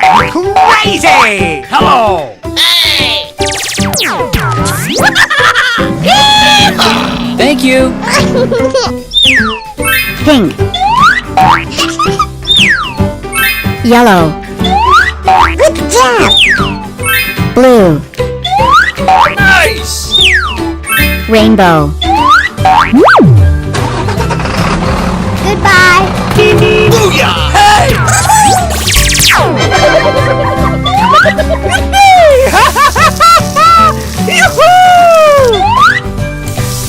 I'm crazy! Hello! Hey! Thank you! Pink. Yellow. Good job. Blue. Nice! Rainbow. Goodbye. Booyah! Hey! Yoo-hoo!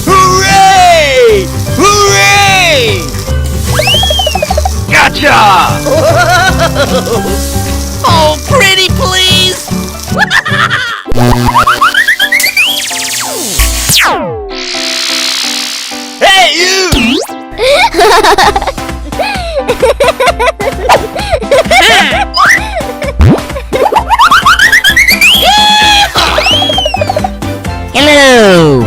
Hooray! Hooray! Gotcha! Oh, pretty please! Hey, you! Hello.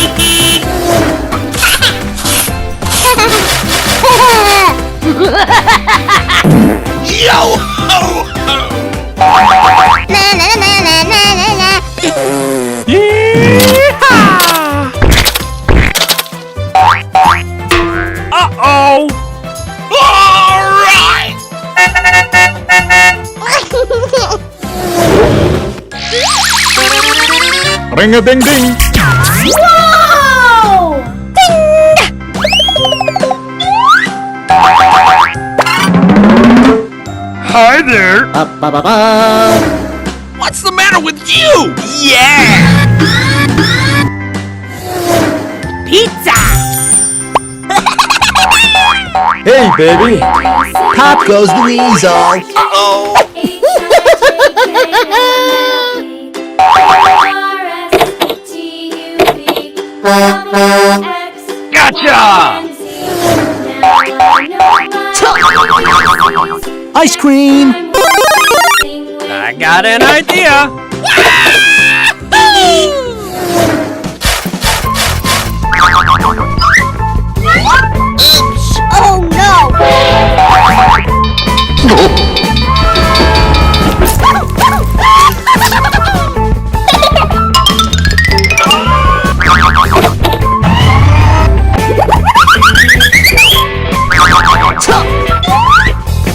Yo ho ho! Yeehaw! Uh-oh! All right! Ring-a-ding-ding! Whoa! Hi there! What's the matter with you? Yeah! Pizza! Hey, baby! Pop goes the weasel! Uh-oh! Gotcha! Ice cream! I got an idea! Oh no!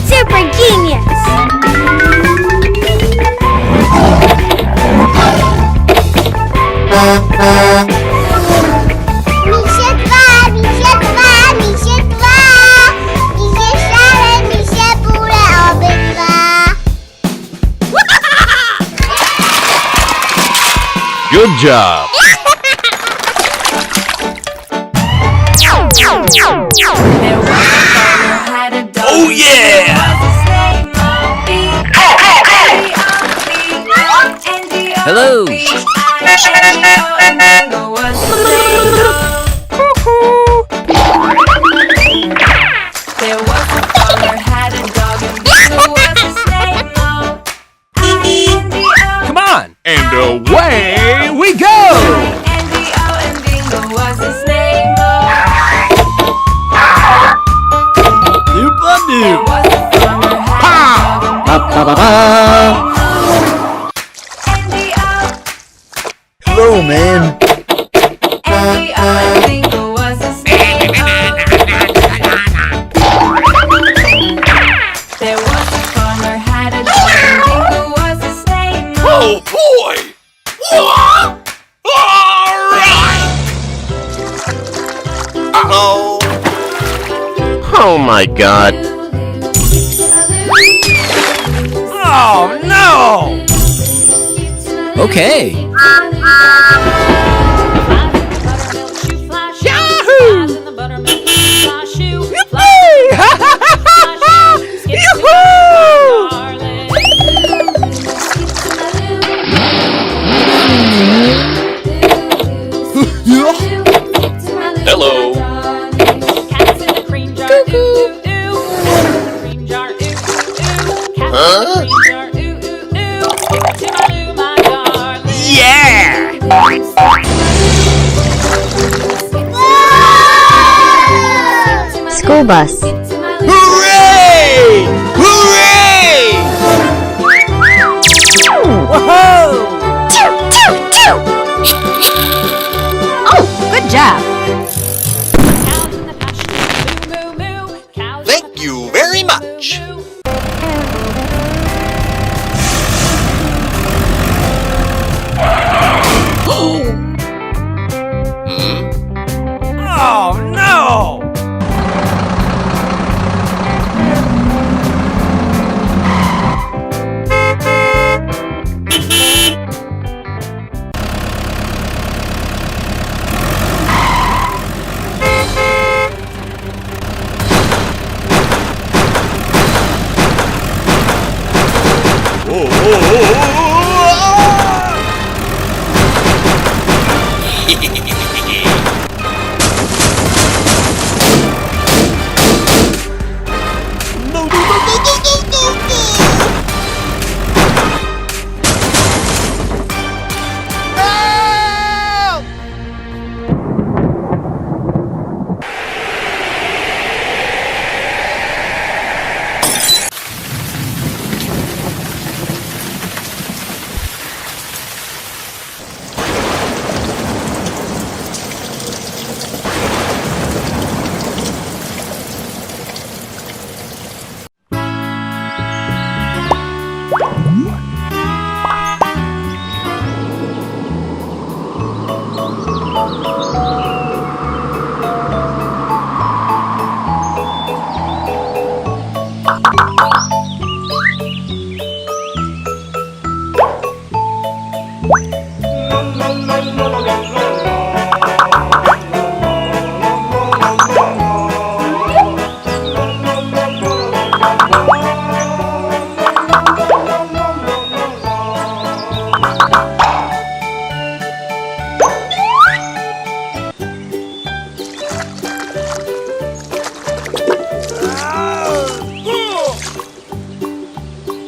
Super genius! Good job! Oh yeah! Hello! Come on! And away we go! Doop-a-doop! Hello, man! Oh boy! Alright! Uh-oh! Oh my god! Oh no! Okay! Yahoo! Yippee! Ha ha ha ha! Yoo-hoo! Hello! Huh? Yeah! school bus. Hooray! Hooray! Whoa! Oh, good job. Cows in the pasture. Moo, moo, moo. Cows in the Thank you very much. moo, moo. Oh no!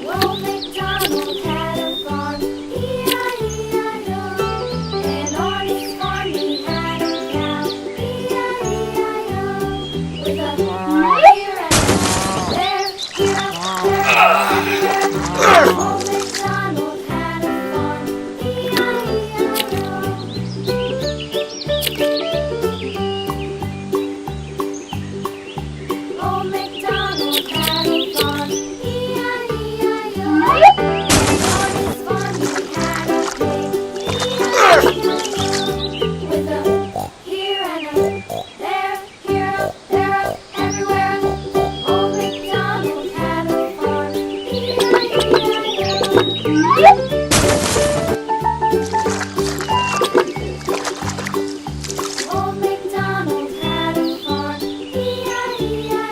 Well, MacDonald had a farm, E-I-E-I-O. And on his farm he had a cow, E-I-E-I-O. With a here and there, here, there. Old MacDonald had a farm, E-I-E-I-O. Old MacDonald had a farm, E-I-E-I-O. On his farm he had a pig, E-I-E-I-O. With a here and a there, here, there, everywhere. Old MacDonald had a farm, E-I-E-I-O. Old MacDonald had a farm, E-I-E-I-O.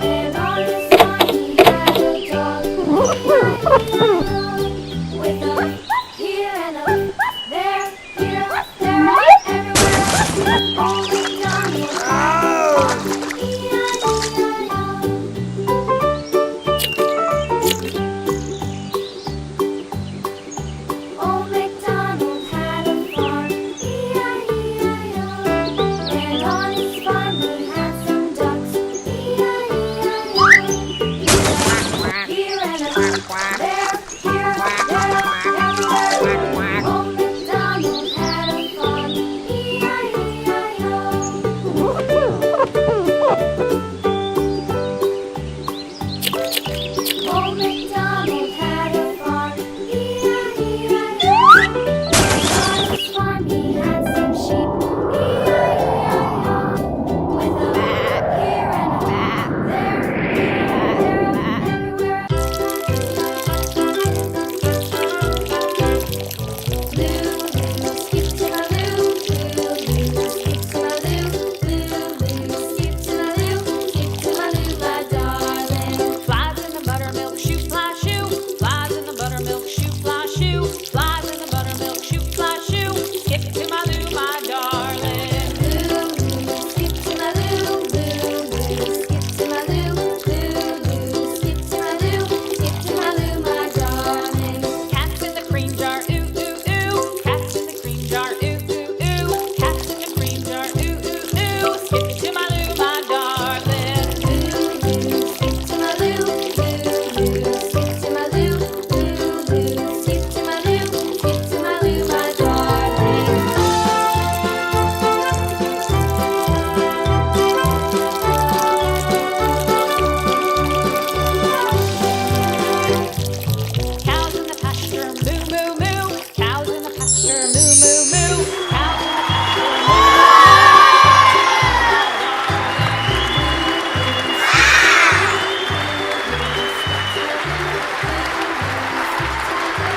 And on his farm he had a dog, E-I-E-I-O. With a here and a there, here, there, everywhere. Old